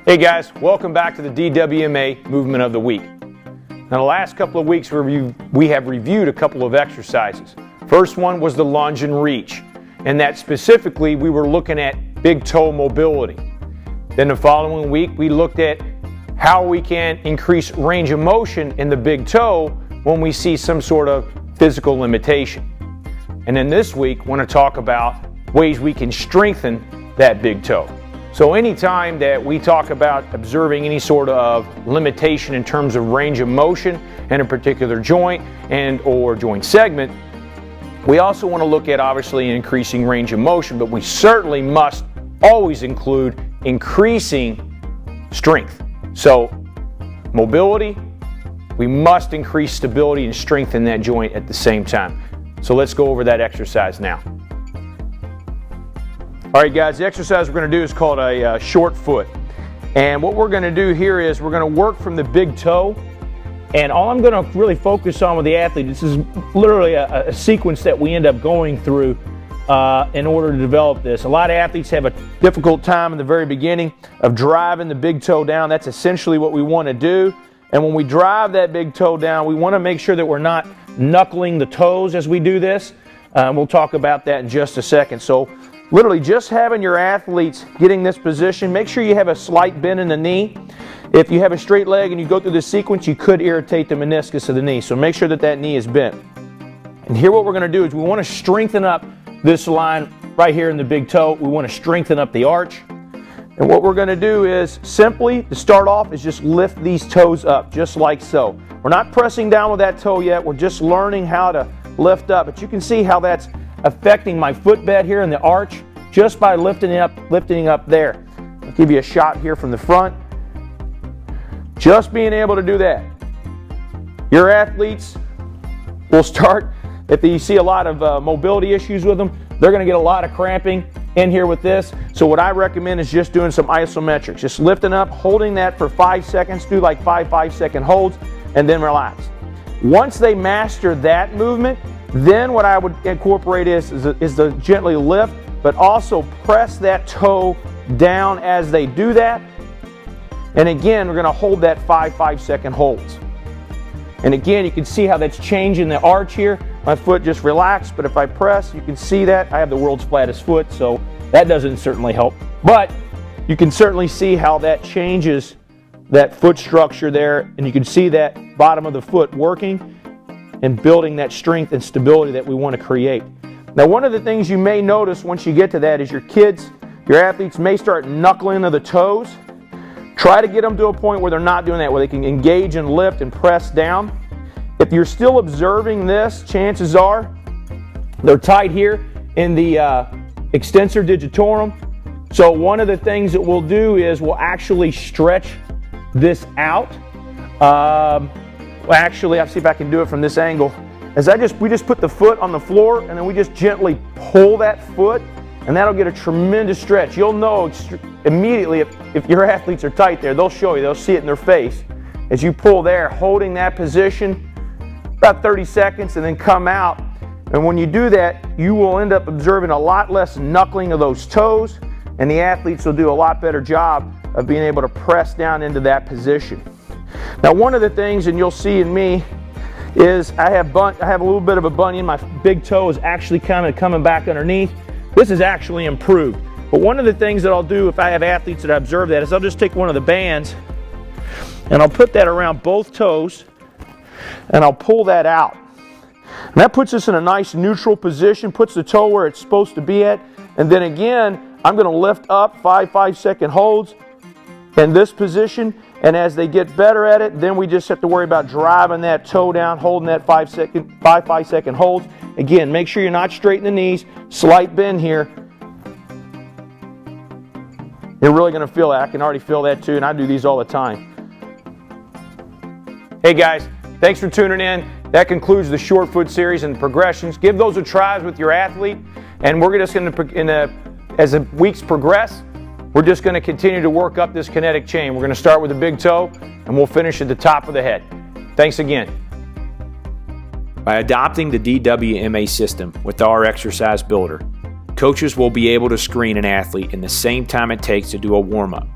Hey guys, welcome back to the DWMA Movement of the Week. Now the last couple of weeks we have reviewed a couple of exercises. First one was the lunge and reach, and that specifically we were looking at big toe mobility. Then the following week we looked at how we can increase range of motion in the big toe when we see some sort of physical limitation. And then this week I want to talk about ways we can strengthen that big toe. So anytime that we talk about observing any sort of limitation in terms of range of motion in a particular joint and or joint segment, we also want to look at obviously increasing range of motion, but we certainly must always include increasing strength. So mobility, we must increase stability and strength in that joint at the same time. So let's go over that exercise now. All right guys, the exercise we're going to do is called a short foot. And what we're going to do here is we're going to work from the big toe. And all I'm going to really focus on with the athlete, this is literally a sequence that we end up going through in order to develop this. A lot of athletes have a difficult time in the very beginning of driving the big toe down. That's essentially what we want to do. And when we drive that big toe down, we want to make sure that we're not knuckling the toes as we do this. We'll talk about that in just a second. So literally just having your athletes getting this position, make sure you have a slight bend in the knee. If you have a straight leg and you go through this sequence, you could irritate the meniscus of the knee. So make sure that that knee is bent. And here what we're going to do is we want to strengthen up this line right here in the big toe. We want to strengthen up the arch. And what we're going to do is simply, to start off, is just lift these toes up, just like so. We're not pressing down with that toe yet. We're just learning how to lift up. But you can see how that's affecting my footbed here in the arch just by lifting up there. I'll give you a shot here from the front. Just being able to do that. Your athletes will start, if you see a lot of mobility issues with them, they're going to get a lot of cramping in here with this. So what I recommend is just doing some isometrics. Just lifting up, holding that for 5 seconds, do like 5-second holds, and then relax. Once they master that movement, then what I would incorporate is to gently lift, but also press that toe down as they do that. And again, we're going to hold that 5-second holds. And again, you can see how that's changing the arch here. My foot just relaxed, but if I press, you can see that. I have the world's flattest foot, so that doesn't certainly help. But you can certainly see how that changes that foot structure there, and you can see that bottom of the foot working and building that strength and stability that we want to create. Now, one of the things you may notice once you get to that is your athletes may start knuckling to the toes. Try to get them to a point where they're not doing that, where they can engage and lift and press down. If you're still observing this, chances are they're tight here in the extensor digitorum. So one of the things that we'll do is we'll actually stretch this out. Actually, I'll see if I can do it from this angle. We just put the foot on the floor and then we just gently pull that foot, and that'll get a tremendous stretch. You'll know immediately if your athletes are tight there. They'll show you. They'll see it in their face. As you pull there, holding that position about 30 seconds and then come out. And when you do that, you will end up observing a lot less knuckling of those toes, and the athletes will do a lot better job of being able to press down into that position. Now, one of the things, and you'll see in me, is I have a little bit of a bunion. My big toe is actually kind of coming back underneath. This is actually improved. But one of the things that I'll do if I have athletes that I observe that is I'll just take one of the bands and I'll put that around both toes and I'll pull that out. And that puts us in a nice neutral position, puts the toe where it's supposed to be at. And then again, I'm going to lift up 5-second holds in this position. And as they get better at it, then we just have to worry about driving that toe down, holding that 5-second holds. Again, make sure you're not straight in the knees, slight bend here. You're really going to feel that. I can already feel that too, and I do these all the time. Hey guys, thanks for tuning in. That concludes the short foot series and the progressions. Give those a try with your athlete, and we're just going to, as the weeks progress, we're just going to continue to work up this kinetic chain. We're going to start with the big toe, and we'll finish at the top of the head. Thanks again. By adopting the DWMA system with our exercise builder, coaches will be able to screen an athlete in the same time it takes to do a warm-up.